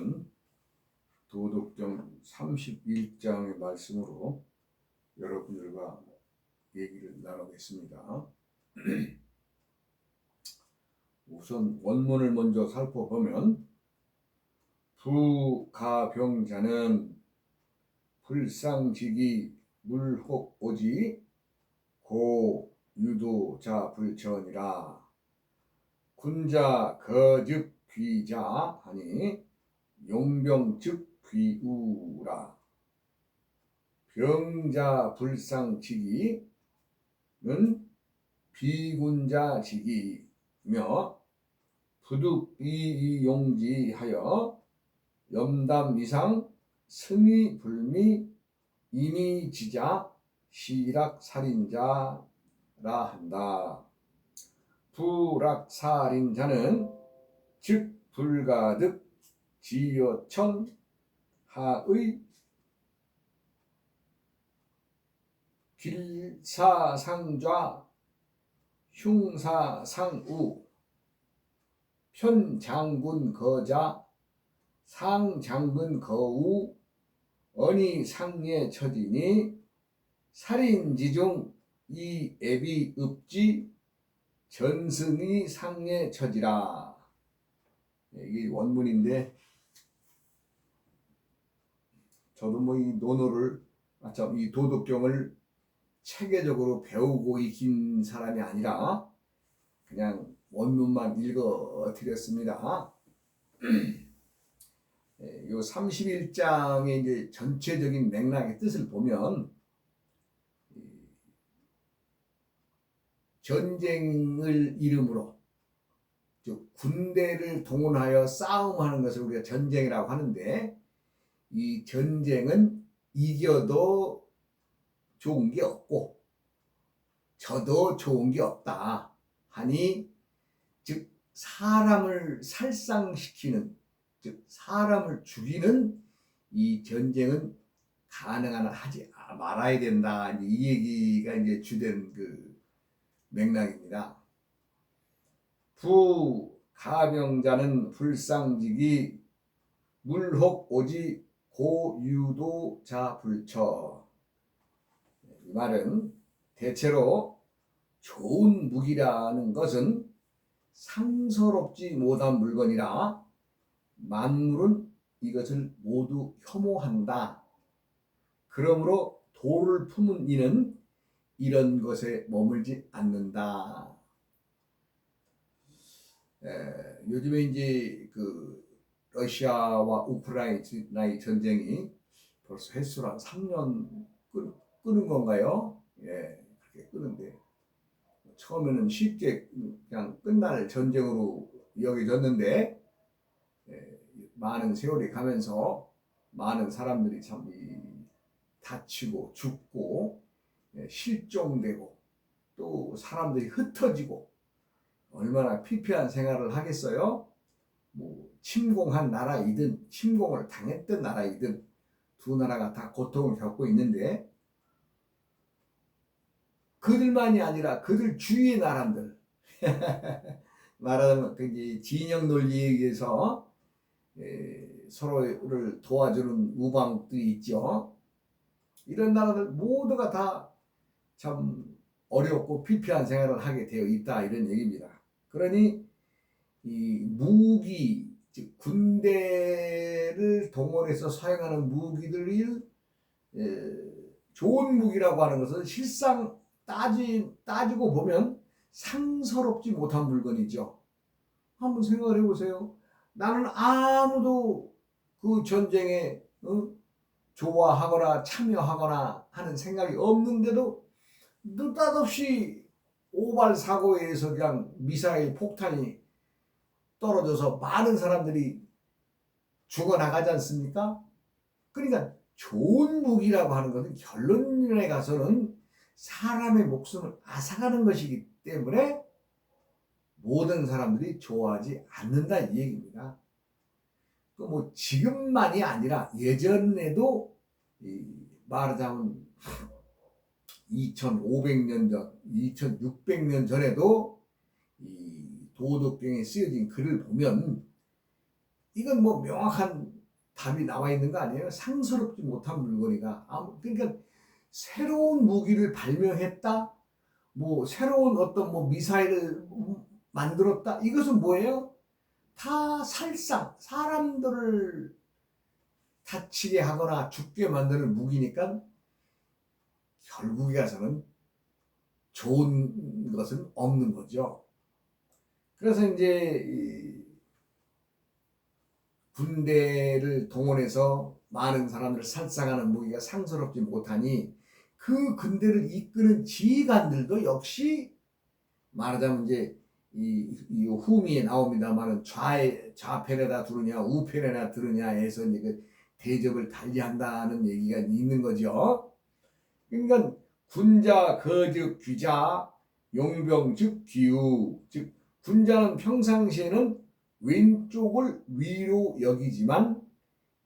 오늘은 도덕경 31장의 말씀으로 여러분들과 얘기를 나누겠습니다. 우선 원문을 먼저 살펴보면 부가병자는 불상직이 물혹오지 고유도자 불천이라. 군자 거즉 귀자 하니 용병즉 귀우라. 병자 불상직이는 비군자직이며 부득이용지하여 염담 이상 승위 불미 인이지자 시락살인자라 한다. 불악살인자는 즉 불가득 지여천 하의 길사상좌 흉사상우 편장군 거자 상장군 거우 언이 상예 처지니 살인지중 이 애비 읍지 전승이 상예 처지라. 이게 원문인데 저도 뭐 이 논어를 이 도덕경을 체계적으로 배우고 익힌 사람이 아니라 그냥 원문만 읽어 드렸습니다. 요 31장의 이제 전체적인 맥락의 뜻을 보면 전쟁을 이름으로 즉 군대를 동원하여 싸움하는 것을 우리가 전쟁이라고 하는데, 이 전쟁은 이겨도 좋은 게 없고 져도 좋은 게 없다 하니, 즉 사람을 살상시키는, 즉 사람을 죽이는 이 전쟁은 가능한 한 하지 말아야 된다. 이 얘기가 이제 주된 그 맥락입니다. 부가병자는 불상직이 물혹오지 고유도자 불처. 이 말은 대체로 좋은 무기라는 것은 상서롭지 못한 물건이라 만물은 이것을 모두 혐오한다. 그러므로 도를 품은 이는 이런 것에 머물지 않는다. 요즘에 이제 그 러시아와 우크라이나의 전쟁이 벌써 횟수로 한 3년 끄는 건가요? 예, 그렇게 끄는데 처음에는 쉽게 그냥 끝날 전쟁으로 여겨졌는데, 많은 세월이 가면서 많은 사람들이 참 다치고 죽고 실종되고 또 사람들이 흩어지고 얼마나 피폐한 생활을 하겠어요? 뭐 침공한 나라이든 침공을 당했던 나라이든 두 나라가 다 고통을 겪고 있는데, 그들만이 아니라 그들 주위의 나라들 말하자면 그 진영 논리에 의해서 서로를 도와주는 우방들이 있죠. 이런 나라들 모두가 다 참 어렵고 피폐한 생활을 하게 되어 있다, 이런 얘기입니다. 그러니 이 무기, 즉 군대를 동원해서 사용하는 무기들이 좋은 무기라고 하는 것은 실상 따지고 보면 상서롭지 못한 물건이죠. 한번 생각을 해보세요. 나는 아무도 그 전쟁에 좋아하거나 참여하거나 하는 생각이 없는데도 느닷없이 오발 사고에 의해서 그냥 미사일 폭탄이 떨어져서 많은 사람들이 죽어나가지 않습니까? 그러니까 좋은 무기라고 하는 것은 결론에 가서는 사람의 목숨을 앗아가는 것이기 때문에 모든 사람들이 좋아하지 않는다, 이 얘기입니다. 그 뭐 지금만이 아니라 예전에도 말하자면 2500년 전, 2600년 전에도 이 도덕경에 쓰여진 글을 보면 이건 뭐 명확한 답이 나와 있는 거 아니에요? 상스럽지 못한 물건이다. 그러니까 새로운 무기를 발명했다. 뭐 새로운 어떤 뭐 미사일을 만들었다. 이것은 뭐예요? 다 살상 사람들을 다치게 하거나 죽게 만드는 무기니까 결국에 가서는 좋은 것은 없는 거죠. 그래서 이제 군대를 동원해서 많은 사람들을 살상하는 무기가 상스럽지 못하니 그 군대를 이끄는 지휘관들도 역시 말하자면 이제 이 후미에 나옵니다만은 좌편에다 두느냐 우편에다 두느냐 해서 이제 그 대접을 달리한다는 얘기가 있는 거죠. 그러니까 군자 거즉 귀자 용병 즉 귀우 즉 군자는 평상시에는 왼쪽을 위로 여기지만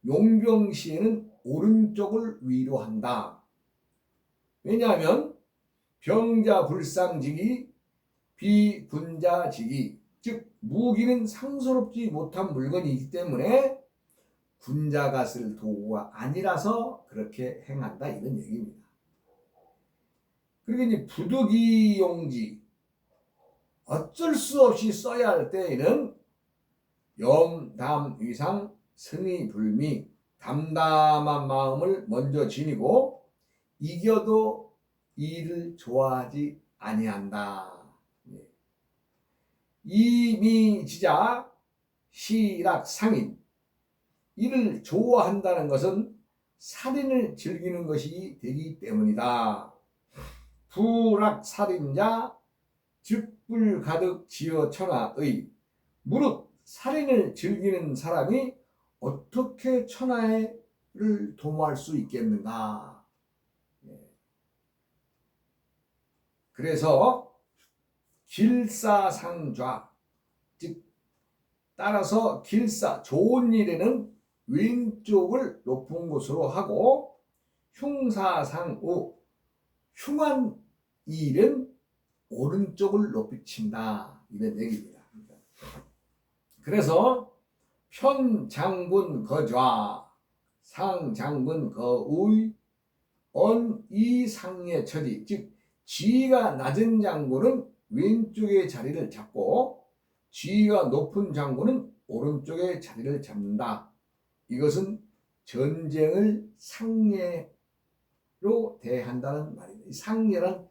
용병 시에는 오른쪽을 위로 한다. 왜냐하면 병자 불상직이 비군자직이 즉 무기는 상스럽지 못한 물건이기 때문에 군자가 쓸 도구가 아니라서 그렇게 행한다 이런 얘기입니다. 그리고 이제 부득이 용지 어쩔 수 없이 써야 할 때에는 염담위상 승의불미 담담한 마음을 먼저 지니고 이겨도 이를 좋아하지 아니한다. 이미지자 시락상인 이를 좋아한다는 것은 살인을 즐기는 것이 되기 때문이다. 불악살인자 즉불 가득 지어 천하의 무릇 살인을 즐기는 사람이 어떻게 천하를 도모할 수 있겠는가. 그래서 길사상좌 즉 따라서 길사 좋은 일에는 왼쪽을 높은 곳으로 하고 흉사상우 흉한 일은 오른쪽을 높이 친다 이런 얘기입니다. 그래서 편장군 거좌 상장군 거의 언이상의 처지 즉 지위가 낮은 장군은 왼쪽의 자리를 잡고 지위가 높은 장군은 오른쪽의 자리를 잡는다. 이것은 전쟁을 상례로 대한다는 말입니다. 상례란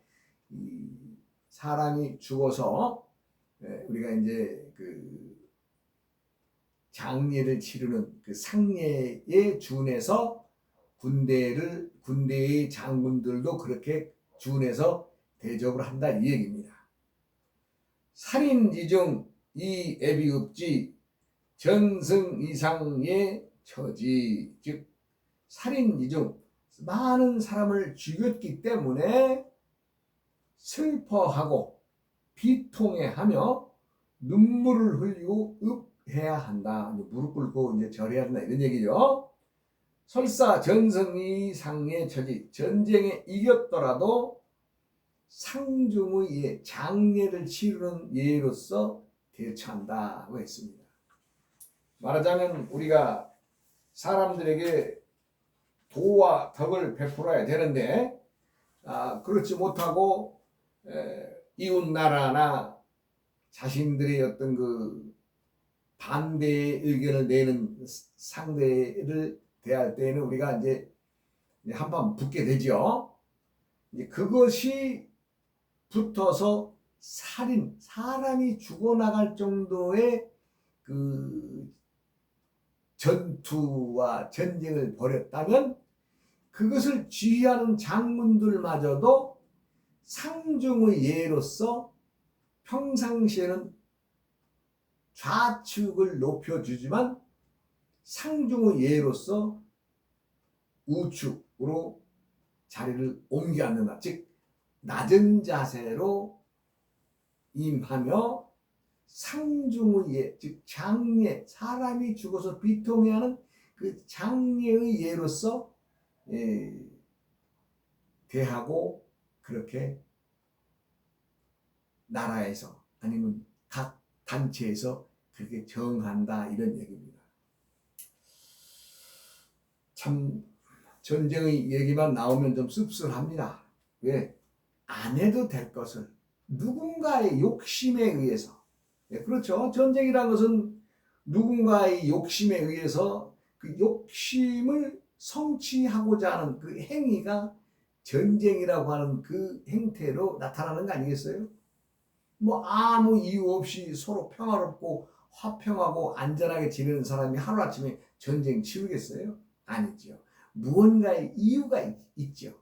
사람이 죽어서 우리가 이제 그 장례를 치르는 그 상례에 준해서 군대의 장군들도 그렇게 준해서 대접을 한다 이 얘기입니다. 살인지중 이 애비 없지 전승 이상의 처지 즉 살인지중 많은 사람을 죽였기 때문에 슬퍼하고 비통해하며 눈물을 흘리고 읍해야 한다. 무릎 꿇고 이제 절해야 한다 이런 얘기죠. 설사 전승이 상의 처지 전쟁에 이겼더라도 상중의 예, 장례를 치르는 예로서 대처한다고 했습니다. 말하자면 우리가 사람들에게 도와 덕을 베풀어야 되는데 그렇지 못하고 이웃 나라나 자신들의 어떤 그 반대 의견을 내는 상대를 대할 때에는 우리가 이제 한판 붙게 되죠. 이제 그것이 붙어서 살인, 사람이 죽어나갈 정도의 그 전투와 전쟁을 벌였다면 그것을 지휘하는 장군들마저도 상중의 예로서 평상시에는 좌측을 높여주지만 상중의 예로서 우측으로 자리를 옮겨 앉는다. 즉 낮은 자세로 임하며 상중의 예, 즉 장례, 사람이 죽어서 비통해하는 그 장례의 예로서 대하고 그렇게 나라에서 아니면 각 단체에서 그렇게 정한다 이런 얘기입니다. 참 전쟁의 얘기만 나오면 좀 씁쓸합니다. 왜? 안 해도 될 것을 누군가의 욕심에 의해서, 예, 그렇죠. 전쟁이라는 것은 누군가의 욕심에 의해서 그 욕심을 성취하고자 하는 그 행위가 전쟁이라고 하는 그 행태로 나타나는 거 아니겠어요? 뭐 아무 이유 없이 서로 평화롭고 화평하고 안전하게 지내는 사람이 하루아침에 전쟁 치르겠어요? 아니죠. 무언가의 이유가 있죠.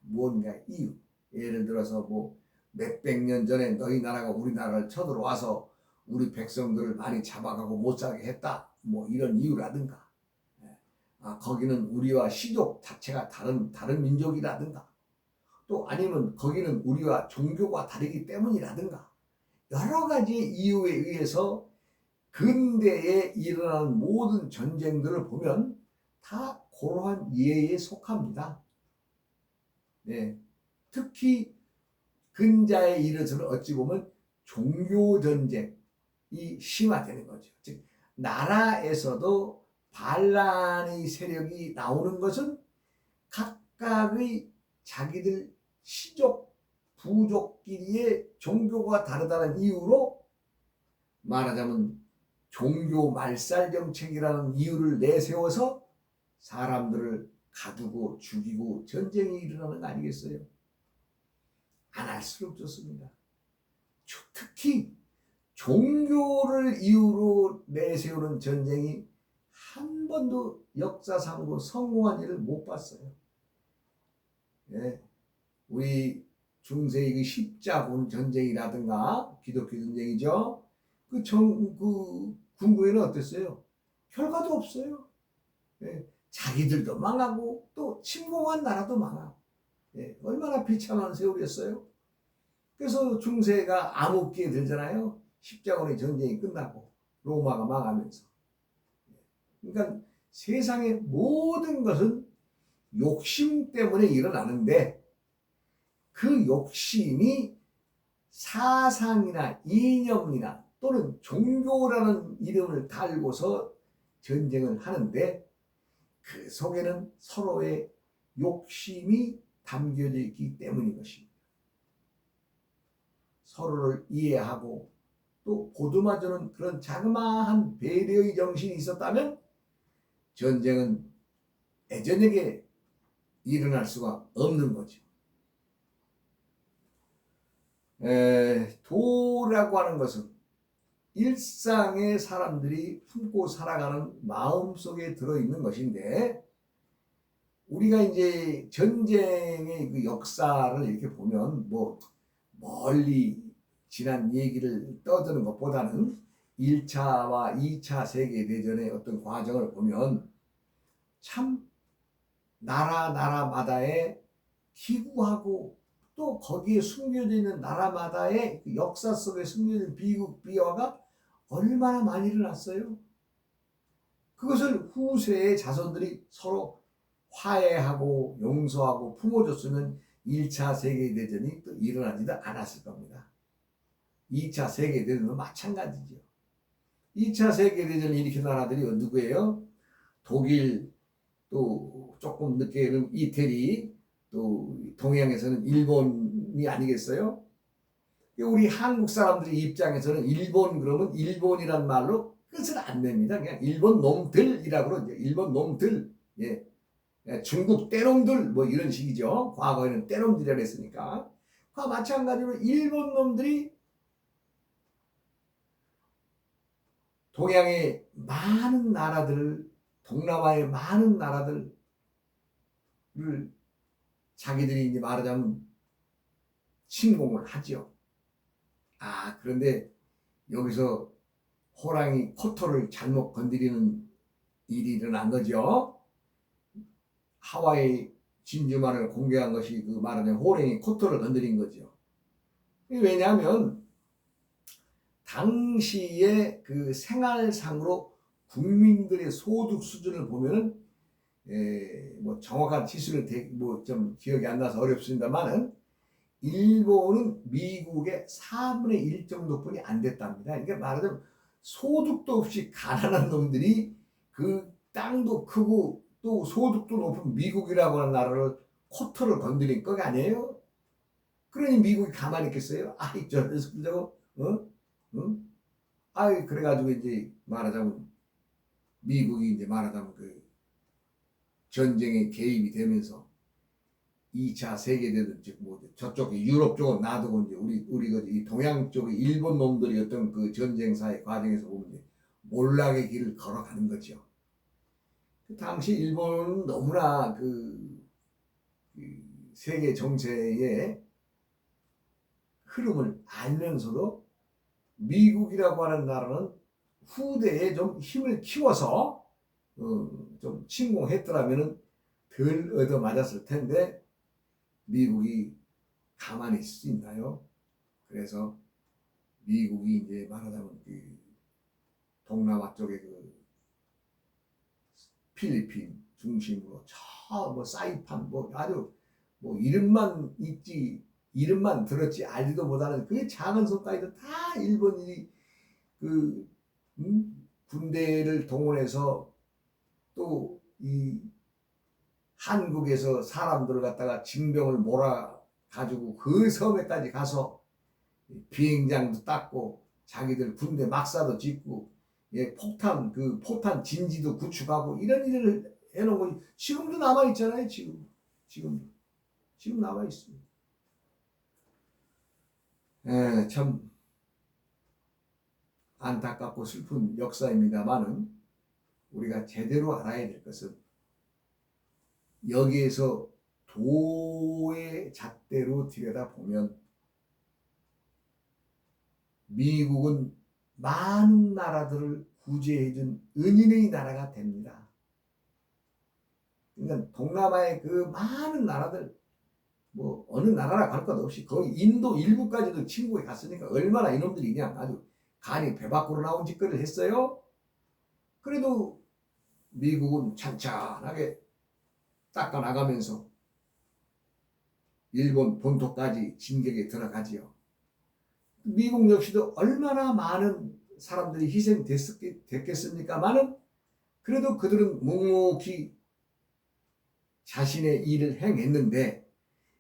무언가의 이유. 예를 들어서 뭐 몇백 년 전에 너희 나라가 우리나라를 쳐들어와서 우리 백성들을 많이 잡아가고 못 살게 했다. 뭐 이런 이유라든가. 거기는 우리와 시족 자체가 다른 민족이라든가. 또 아니면 거기는 우리와 종교가 다르기 때문이라든가. 여러 가지 이유에 의해서 근대에 일어나는 모든 전쟁들을 보면 다 그러한 예에 속합니다. 네. 특히 근자에 이르서는 어찌 보면 종교 전쟁이 심화되는 거죠. 즉 나라에서도 반란의 세력이 나오는 것은 각각의 자기들 시족 부족끼리의 종교가 다르다는 이유로 말하자면 종교 말살 정책이라는 이유를 내세워서 사람들을 가두고 죽이고 전쟁이 일어나는 거 아니겠어요? 안 할수록 좋습니다. 특히 종교를 이유로 내세우는 전쟁이 한 번도 역사상으로 성공한 일을 못 봤어요. 예, 우리 중세의 그 십자군 전쟁이라든가 기독교 전쟁이죠. 그 군부에는 어땠어요? 결과도 없어요. 예, 자기들도 망하고 또 침공한 나라도 망하고. 예, 얼마나 비참한 세월이었어요. 그래서 중세가 암흑기에 들잖아요. 십자군의 전쟁이 끝나고 로마가 망하면서. 그러니까 세상의 모든 것은 욕심 때문에 일어나는데 그 욕심이 사상이나 이념이나 또는 종교라는 이름을 달고서 전쟁을 하는데 그 속에는 서로의 욕심이 담겨져 있기 때문인 것입니다. 서로를 이해하고 또 보듬어주는 그런 자그마한 배려의 정신이 있었다면 전쟁은 애전에게 일어날 수가 없는 거죠. 도라고 하는 것은 일상의 사람들이 품고 살아가는 마음속에 들어있는 것인데 우리가 이제 전쟁의 그 역사를 이렇게 보면 뭐 멀리 지난 얘기를 떠드는 것보다는 1차와 2차 세계대전의 어떤 과정을 보면 참 나라마다의 기구하고 또 거기에 숨겨져 있는 나라마다의 그 역사 속에 숨겨진 비화가 얼마나 많이 일어났어요. 그것을 후세의 자손들이 서로 화해하고 용서하고 품어줬으면 1차 세계대전이 또 일어나지도 않았을 겁니다. 2차 세계대전도 마찬가지죠. 2차 세계대전을 일으킨 나라들이 누구예요? 독일, 또 조금 늦게는 이태리, 또 동양에서는 일본이 아니겠어요? 우리 한국 사람들의 입장에서는 일본 그러면 일본이란 말로 끝을 안 냅니다. 그냥 일본 놈들이라고 그러죠. 일본 놈들. 예. 중국 떼놈들 뭐 이런 식이죠. 과거에는 떼놈들이라고 했으니까. 그와 마찬가지로 일본 놈들이 동양의 많은 나라들을 동남아의 많은 나라들을 자기들이 이제 말하자면 침공을 하죠. 그런데 여기서 호랑이 코털을 잘못 건드리는 일이 일어난 거죠. 하와이 진주만을 공개한 것이 그 말하자면 호랑이 코털을 건드린 거죠. 왜냐하면 당시의 그 생활상으로 국민들의 소득 수준을 보면은 뭐 정확한 지수를 뭐 좀 기억이 안 나서 어렵습니다만은 일본은 미국의 4분의 1 정도뿐이 안 됐답니다. 그러니까 말하자면 소득도 없이 가난한 놈들이 그 땅도 크고 또 소득도 높은 미국이라고 하는 나라를 코털을 건드린 거가 아니에요. 그러니 미국이 가만히 있겠어요? 아이 저 녀석 저거 응? 아이 그래가지고 이제 말하자면 미국이 이제 말하자면 그 전쟁에 개입이 되면서 2차 세계대전 즉뭐 저쪽 유럽 쪽은 놔두고 이제 우리 이 동양 쪽의 일본 놈들이 어떤 그 전쟁사의 과정에서 보면 이제 몰락의 길을 걸어가는 거죠. 그 당시 일본은 너무나 그 세계 정세의 흐름을 알면서도 미국이라고 하는 나라는 후대에 좀 힘을 키워서 좀 침공했더라면은 덜 얻어맞았을 텐데 미국이 가만히 있을 수 있나요? 그래서 미국이 이제 말하자면 그 동남아 쪽에 그 필리핀 중심으로 저 뭐 사이판 뭐 아주 뭐 이름만 있지 이름만 들었지 알지도 못하는 그 작은 섬까지도 다 일본이 그 군대를 동원해서 또 이 한국에서 사람들을 갖다가 징병을 몰아 가지고 그 섬에까지 가서 비행장도 닦고 자기들 군대 막사도 짓고 예, 포탄 진지도 구축하고 이런 일을 해놓은 거 지금도 남아 있잖아요. 지금 남아 있습니다. 예, 참 안타깝고 슬픈 역사입니다만은 우리가 제대로 알아야 될 것은 여기에서 도의 잣대로 들여다보면 미국은 많은 나라들을 구제해준 은인의 나라가 됩니다. 그러니까 동남아의 그 많은 나라들 뭐 어느 나라라 갈 것 없이 거의 인도 일부까지도 침공에 갔으니까 얼마나 이놈들이 그냥 아주 간이 배 밖으로 나온 짓거리를 했어요. 그래도 미국은 찬찬하게 닦아 나가면서 일본 본토까지 진격에 들어가지요. 미국 역시도 얼마나 많은 사람들이 희생됐겠습니까만은 그래도 그들은 묵묵히 자신의 일을 행했는데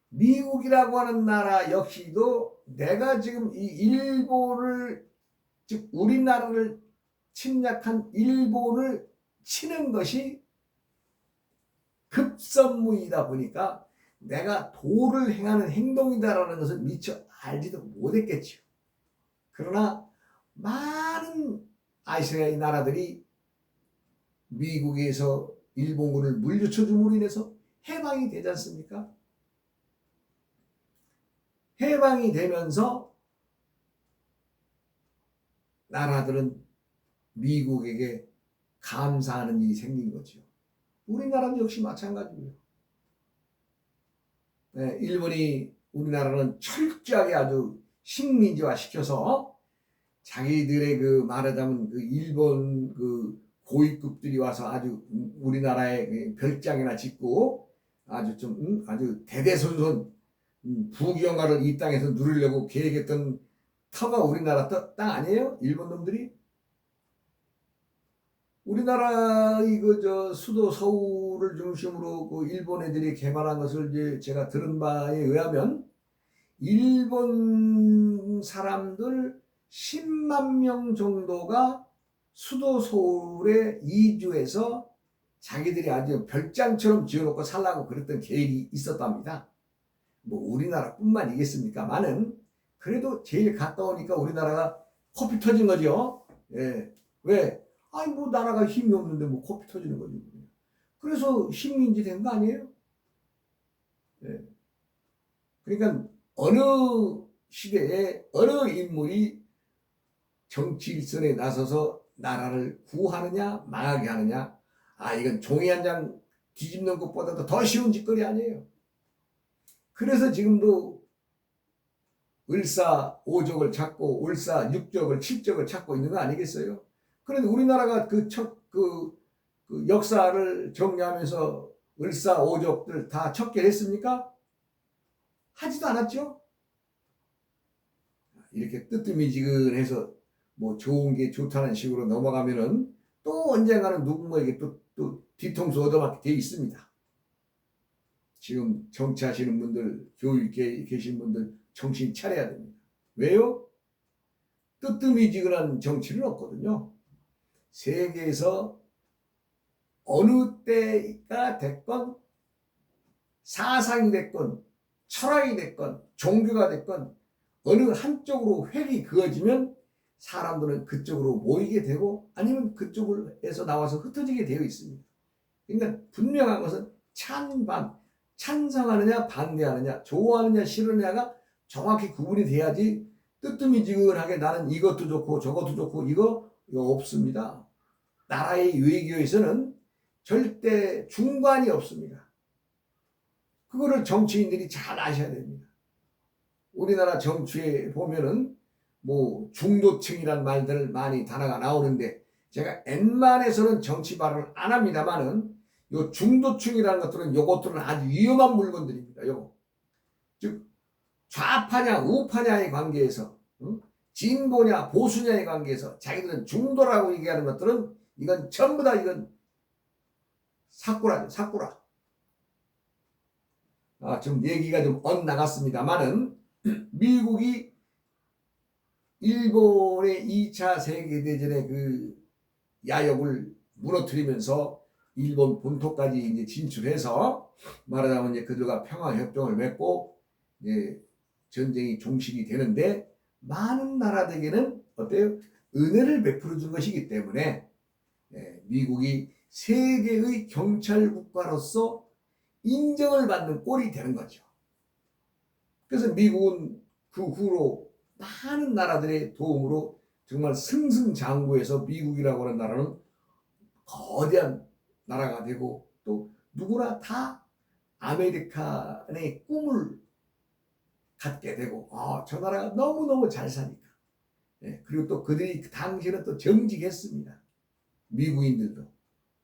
미국이라고 하는 나라 역시도 내가 지금 이 일본을 즉 우리나라를 침략한 일본을 치는 것이 급선무이다 보니까 내가 도를 행하는 행동이다라는 것을 미처 알지도 못했겠죠. 그러나 많은 아시아의 나라들이 미국에서 일본군을 물리쳐줌으로 인해서 해방이 되지 않습니까? 해방이 되면서 나라들은 미국에게 감사하는 일이 생긴 거죠. 우리나라도 역시 마찬가지고요. 네, 일본이 우리나라는 철저하게 아주 식민지화 시켜서 자기들의 그 말하자면 그 일본 그 고위급들이 와서 아주 우리나라에 별장이나 짓고 아주 좀 아주 대대손손 부귀영화를 이 땅에서 누리려고 계획했던 터가 우리나라 땅 아니에요? 일본 놈들이? 우리나라의 그 수도 서울을 중심으로 그 일본 애들이 개발한 것을 이제 제가 들은 바에 의하면 일본 사람들 10만 명 정도가 수도 서울에 이주해서 자기들이 아주 별장처럼 지어놓고 살라고 그랬던 계획이 있었답니다. 뭐 우리나라뿐만이겠습니까만은 그래도 제일 가까우니까 우리나라가 코피 터진 거죠. 예. 왜? 아니 뭐 나라가 힘이 없는데 뭐 코피 터지는 거지. 그래서 식민지 된 거 아니에요? 예. 그러니까 어느 시대에 어느 인물이 정치 일선에 나서서 나라를 구하느냐 망하게 하느냐, 아 이건 종이 한 장 뒤집는 것보다도 더 쉬운 짓거리 아니에요. 그래서 지금도 을사 5적을 찾고 을사 6적을 7적을 찾고 있는 거 아니겠어요? 그런데 우리나라가 그 역사를 정리하면서 을사 5적들 다 척결했습니까? 하지도 않았죠. 이렇게 뜨뜻미지근해서 뭐 좋은 게 좋다는 식으로 넘어가면은 또 언젠가는 누군가에게 또 또 뒤통수 얻어맞게 돼 있습니다. 지금 정치하시는 분들, 교육계에 계신 분들 정신 차려야 됩니다. 왜요? 뜨뜻미지근한 정치는 없거든요. 세계에서 어느 때가 됐건 사상이 됐건 철학이 됐건 종교가 됐건 어느 한쪽으로 획이 그어지면 사람들은 그쪽으로 모이게 되고 아니면 그쪽에서 나와서 흩어지게 되어 있습니다. 그러니까 분명한 것은 찬반, 찬성하느냐 반대하느냐 좋아하느냐 싫으느냐가 정확히 구분이 돼야지 뜨뜻미지근하게 나는 이것도 좋고 저것도 좋고 이거 없습니다. 나라의 외교에서는 절대 중간이 없습니다. 그거를 정치인들이 잘 아셔야 됩니다. 우리나라 정치에 보면은 뭐 중도층이란 말들 많이 단어가 나오는데 제가 웬만해서는 정치 발언을 안 합니다만은 요 중도층이라는 것들은 요것들은 아주 위험한 물건들입니다. 요거. 즉 좌파냐 우파냐의 관계에서 진보냐 보수냐의 관계에서 자기들은 중도라고 얘기하는 것들은 이건 전부 다 이건 사꾸라죠. 사꾸라. 좀 얘기가 좀 엇나갔습니다만은 미국이 일본의 2차 세계대전의 그 야욕을 무너뜨리면서 일본 본토까지 이제 진출해서 말하자면 이제 그들과 평화협정을 맺고 이제 전쟁이 종식이 되는데 많은 나라들에게는 어때요? 은혜를 베풀어 준 것이기 때문에 미국이 세계의 경찰 국가로서 인정을 받는 꼴이 되는 거죠. 그래서 미국은 그 후로 많은 나라들의 도움으로 정말 승승장구해서 미국이라고 하는 나라는 거대한 나라가 되고 또 누구나 다 아메리칸의 꿈을 갖게 되고 저 나라가 너무너무 잘 사니까 그리고 또 그들이 그 당시에는 또 정직했습니다. 미국인들도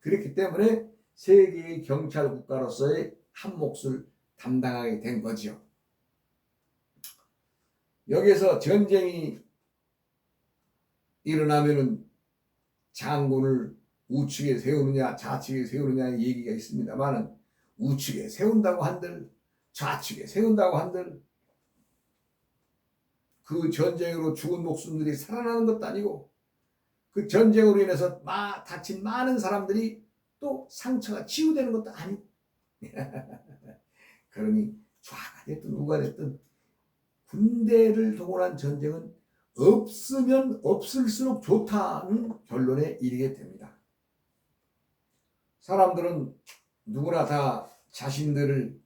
그렇기 때문에 세계의 경찰 국가로서의 한 몫을 담당하게 된 거죠. 여기서 전쟁이 일어나면은 장군을 우측에 세우느냐 좌측에 세우느냐의 얘기가 있습니다만은 우측에 세운다고 한들 좌측에 세운다고 한들 그 전쟁으로 죽은 목숨들이 살아나는 것도 아니고 그 전쟁으로 인해서 다친 많은 사람들이 또 상처가 치유되는 것도 아니고 그러니 좌가 됐든 우가 됐든 군대를 동원한 전쟁은 없으면 없을수록 좋다는 결론에 이르게 됩니다. 사람들은 누구나 다 자신들을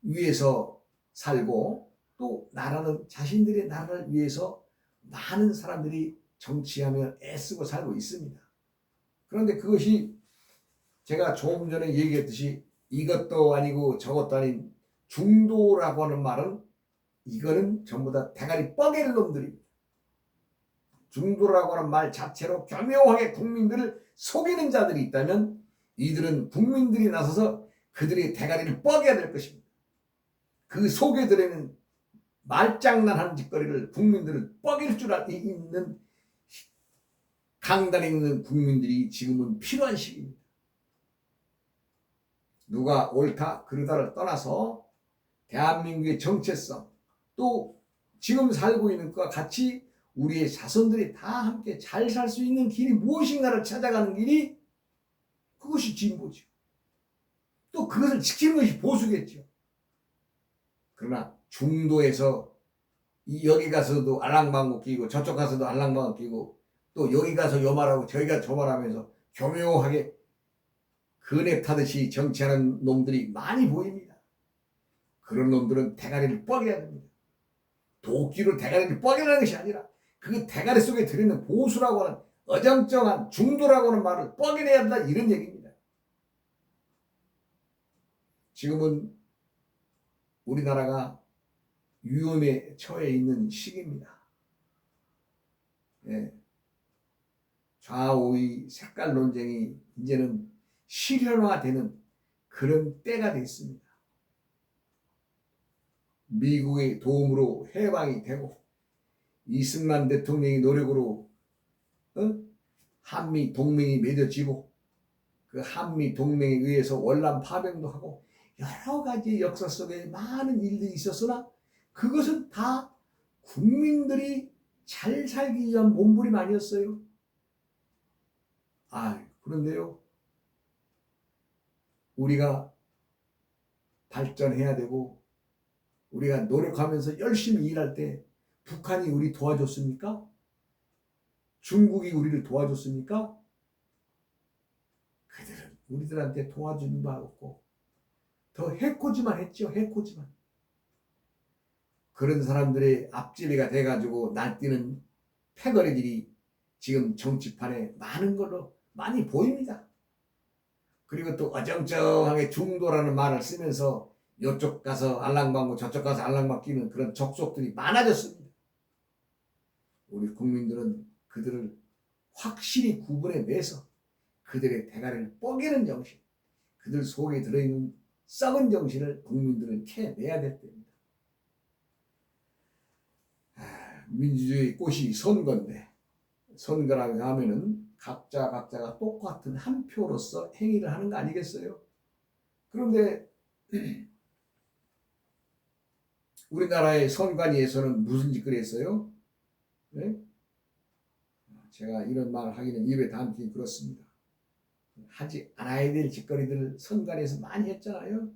위해서 살고 또 나라는 자신들의 나라를 위해서 많은 사람들이 정치하며 애쓰고 살고 있습니다. 그런데 그것이 제가 조금 전에 얘기했듯이 이것도 아니고 저것도 아닌 중도라고 하는 말은 이거는 전부 다 대가리 뻐개는 놈들입니다. 중도라고 하는 말 자체로 교묘하게 국민들을 속이는 자들이 있다면 이들은 국민들이 나서서 그들의 대가리를 뻐개야 될 것입니다. 그 속에 들어있는 말장난하는 짓거리를 국민들을 뻐갤 줄 있는 강단에 있는 국민들이 지금은 필요한 시기입니다. 누가 옳다 그르다를 떠나서 대한민국의 정체성 또 지금 살고 있는 것과 같이 우리의 자손들이 다 함께 잘 살 수 있는 길이 무엇인가를 찾아가는 길이 그것이 진보죠. 또 그것을 지키는 것이 보수겠죠. 그러나 중도에서 여기 가서도 알랑방구 끼고 저쪽 가서도 알랑방구 끼고 또 여기 가서 요 말하고 저기가 저 말하면서 교묘하게 그네 타듯이 정치하는 놈들이 많이 보입니다. 그런 놈들은 대가리를 뻐개야 됩니다. 도끼로 대가리를 뻐개라는 것이 아니라 그 대가리 속에 들어있는 보수라고 하는 어정쩡한 중도라고 하는 말을 뻐개내야 한다 이런 얘기입니다. 지금은 우리나라가 위험에 처해 있는 시기입니다. 좌우의 색깔 논쟁이 이제는 실현화되는 그런 때가 됐습니다. 미국의 도움으로 해방이 되고 이승만 대통령의 노력으로 한미 동맹이 맺어지고 그 한미 동맹에 의해서 월남 파병도 하고 여러 가지 역사 속에 많은 일들이 있었으나 그것은 다 국민들이 잘 살기 위한 몸부림 아니었어요. 그런데요, 우리가 발전해야 되고 우리가 노력하면서 열심히 일할 때 북한이 우리 도와줬습니까? 중국이 우리를 도와줬습니까? 그들은 우리들한테 도와주는 바 없고 더 해코지만 했죠. 해코지만. 그런 사람들의 앞지르가 돼가지고 날뛰는 패거리들이 지금 정치판에 많은 걸로 많이 보입니다. 그리고 또 어정쩡하게 중도라는 말을 쓰면서 이쪽 가서 알랑방고 저쪽 가서 알랑방기는 그런 적속들이 많아졌습니다. 우리 국민들은 그들을 확실히 구분해내서 그들의 대가리를 뻐개는 정신, 그들 속에 들어있는 썩은 정신을 국민들은 캐내야 될 때입니다. 민주주의 꽃이 선거인데, 선거라고 하면은 각자가 똑같은 한 표로서 행위를 하는 거 아니겠어요? 그런데 우리나라의 선관위에서는 무슨 짓거리 했어요? 네? 제가 이런 말을 하기는 입에 담기 그렇습니다. 하지 않아야 될 짓거리들을 선관위에서 많이 했잖아요.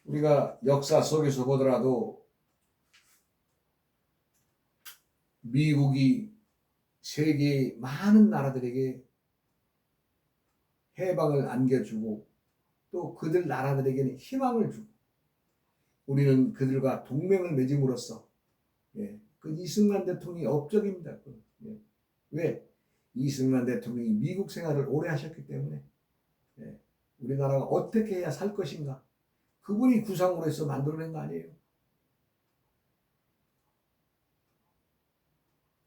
우리가 역사 속에서 보더라도 미국이 세계의 많은 나라들에게 해방을 안겨주고 또 그들 나라들에게는 희망을 주고 우리는 그들과 동맹을 맺음으로써 그 이승만 대통령이 업적입니다. 왜? 이승만 대통령이 미국 생활을 오래 하셨기 때문에 우리나라가 어떻게 해야 살 것인가 그분이 구상으로 해서 만들어낸 거 아니에요.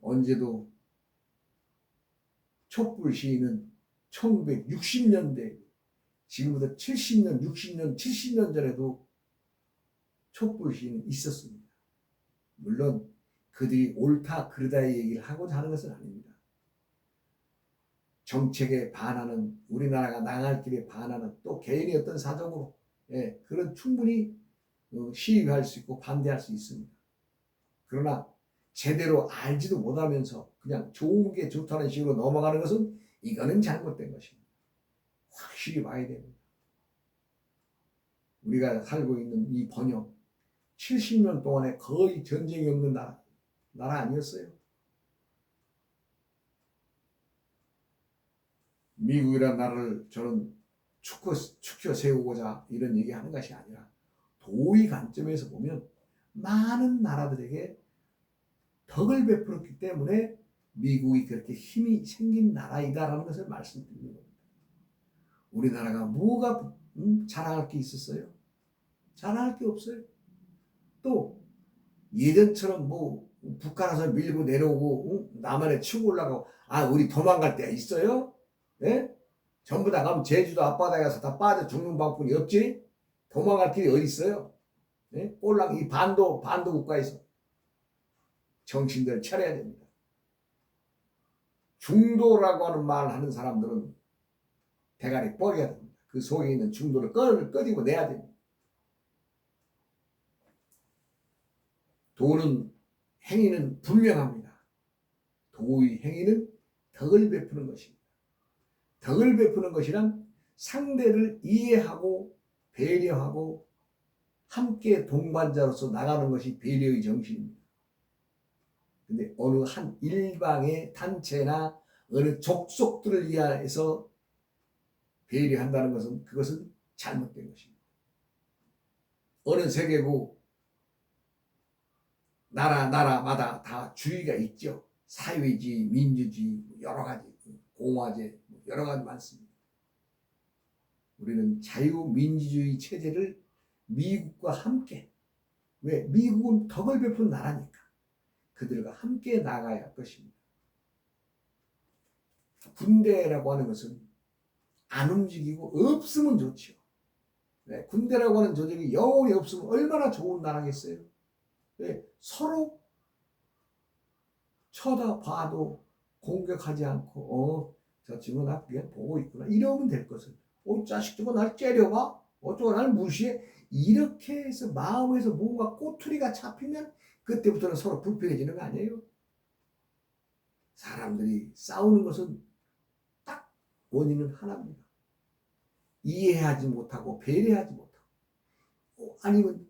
언제도 촛불 시위는 1960년대 지금부터 70년, 60년, 70년 전에도 촛불 시위는 있었습니다. 물론 그들이 옳다 그르다의 얘기를 하고자 하는 것은 아닙니다. 정책에 반하는 우리나라가 나갈 길에 반하는 또 개인의 어떤 사정으로 그런 충분히 시위할 수 있고 반대할 수 있습니다. 그러나 제대로 알지도 못하면서 그냥 좋은 게 좋다는 식으로 넘어가는 것은 이거는 잘못된 것입니다. 확실히 봐야 됩니다. 우리가 살고 있는 이 번영 70년 동안에 거의 전쟁이 없는 나라 아니었어요. 미국이라는 나라를 저는 축혀 세우고자 이런 얘기하는 것이 아니라 도의 관점에서 보면 많은 나라들에게 덕을 베풀었기 때문에 미국이 그렇게 힘이 생긴 나라이다라는 것을 말씀드리는 겁니다. 우리나라가 뭐가 자랑할 게 있었어요? 자랑할 게 없어요. 또 예전처럼 뭐 북한에서 밀고 내려오고 남한에 치고 올라가고 우리 도망갈 데가 있어요? 네? 전부 다 가면 제주도 앞바다에 가서 다 빠져 죽는 방법이 없지? 도망갈 길이 어디 있어요? 네? 꼴랑 이 반도 국가에서 정신들 차려야 됩니다. 중도라고 하는 말을 하는 사람들은 대가리 뻐겨야 됩니다. 그 속에 있는 중도를 꺼내고 내야 됩니다. 도는 행위는 분명합니다. 도의 행위는 덕을 베푸는 것입니다. 덕을 베푸는 것이란 상대를 이해하고 배려하고 함께 동반자로서 나가는 것이 배려의 정신입니다. 근데 어느 한 일방의 단체나 어느 족속들을 위해서 배려한다는 것은 그것은 잘못된 것입니다. 어느 세계고 나라마다 다 주의가 있죠. 사회주의, 민주주의, 여러 가지, 공화제, 여러 가지 많습니다. 우리는 자유민주주의 체제를 미국과 함께, 왜? 미국은 덕을 베푼 나라니까 그들과 함께 나가야 할 것입니다. 군대라고 하는 것은 안 움직이고 없으면 좋죠. 군대라고 하는 조직이 영원히 없으면 얼마나 좋은 나라겠어요. 서로 쳐다봐도 공격하지 않고 저 친구 나 그냥 보고 있구나 이러면 될 것을 자식 저거 날 째려봐 저거 날 무시해 이렇게 해서 마음에서 뭔가 꼬투리가 잡히면 그때부터는 서로 불편해지는 거 아니에요. 사람들이 싸우는 것은 딱 원인은 하나입니다. 이해하지 못하고 배려하지 못하고 아니면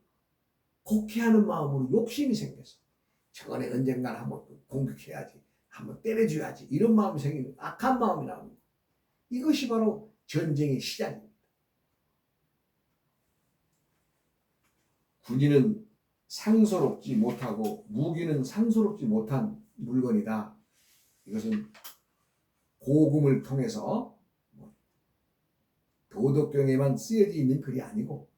곡해하는 마음으로 욕심이 생겨서 저번에 언젠가 한번 공격해야지 한번 때려줘야지 이런 마음이 생기는 악한 마음이 나옵니다. 이것이 바로 전쟁의 시작입니다. 군인은 상서롭지 못하고 무기는 상서롭지 못한 물건이다. 이것은 고금을 통해서 도덕경에만 쓰여져 있는 글이 아니고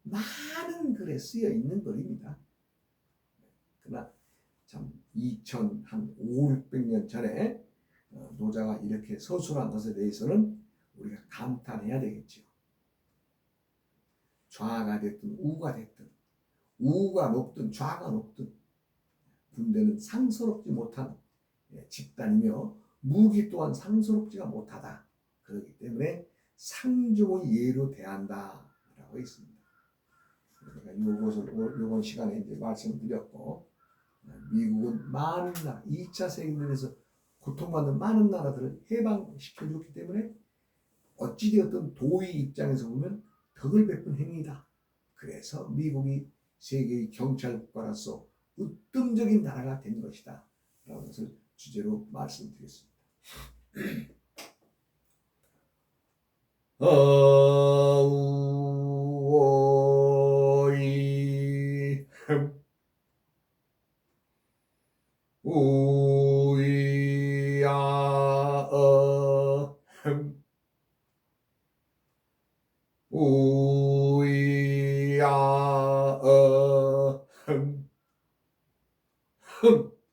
많은 글에 쓰여 있는 글입니다. 그러나 참 2500년 전에 노자가 이렇게 서술한 것에 대해서는 우리가 감탄해야 되겠죠. 좌가 됐든 우가 됐든 우가 높든 좌가 높든 군대는 상서롭지 못한 집단이며 무기 또한 상서롭지가 못하다. 그렇기 때문에 상중의 예로 대한다라고 있습니다. 제가 이번 시간에 이제 말씀드렸고 미국은 많은 나라 2차 세계대전에서 고통받는 많은 나라들을 해방시켜줬기 때문에 어찌되었든 도의 입장에서 보면 덕을 베푼 행위다. 그래서 미국이 세계의 경찰국가로서 으뜸적인 나라가 된 것이다. 라는 것을 주제로 말씀드렸습니다. 어우오이 우이야어 우이야어